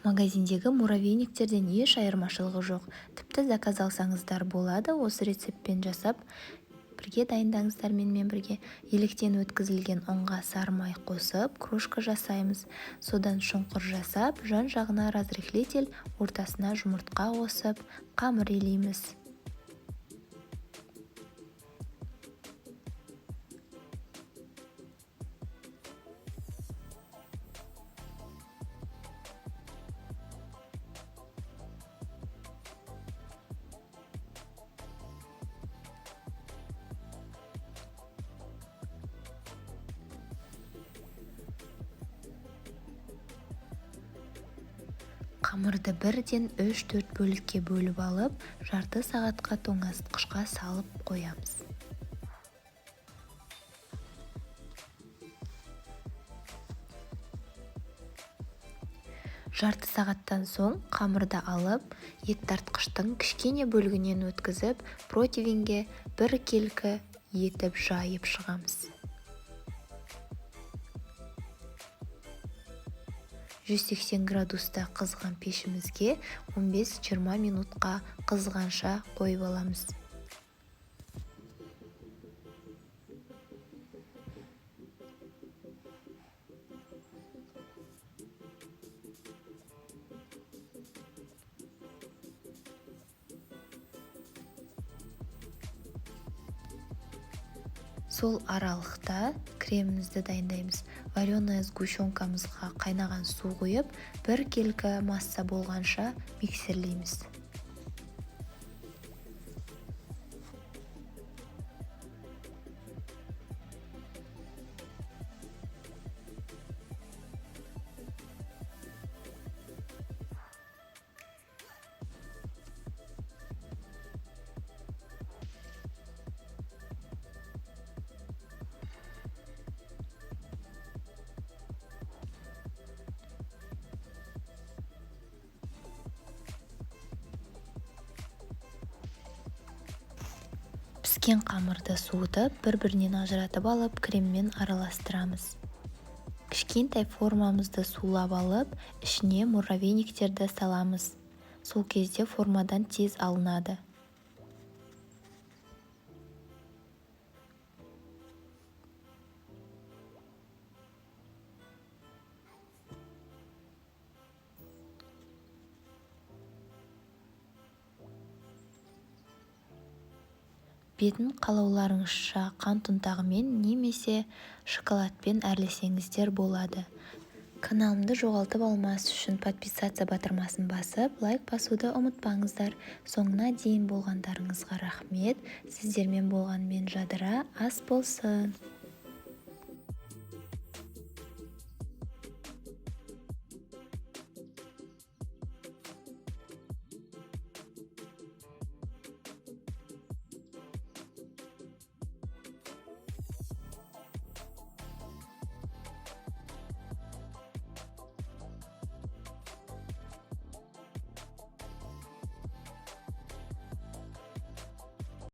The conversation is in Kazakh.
Магазиндегі муравейниктерден еш айырмашылығы жоқ. Тіпті заказ алсаңыздар болады. Осы рецептпен жасап бірге дайындаңыздар менімен бірге. Електен өткізілген ұнға сары май қосып, крошка жасаймыз. Содан шұңқыр жасап, жан-жағына разрыхлитель, ортасына жұмыртқа қосып, қамыр илейміз. Қамырды бірден 3-4 бөлікке бөліп алып, жарты сағатқа тоңазытқышқа салып қоямыз. Жарты сағаттан соң қамырды алып, ет тартқыштың кішкене бөлігінен өткізіп, противенге бір келкі етіп жайып шығамыз. 180 градуста қызған пешімізге 15-20 минутқа қызғанша қойып аламыз. Сол аралықта кремімізді дайындаймыз. Вареная сгущенкамызға қайнаған су құйып, бір келкі масса болғанша миксерлейміз. Піскен қамырды суытып, бір-бірінен ажыратып алып, креммен араластырамыз. Кішкентай формамызды сулап алып, ішіне муравейниктерді саламыз. Сол кезде формадан тез алынады. Бетін қалауларыңызша қант ұнтағымен немесе шоколадпен әрлесеңіздер болады. Каналымды жоғалтып алмас үшін подписаться батырмасын басып, лайк басуды ұмытпаңыздар. Соңына дейін болғандарыңызға рахмет. Сіздермен болған мен Жадыра, ас болсын.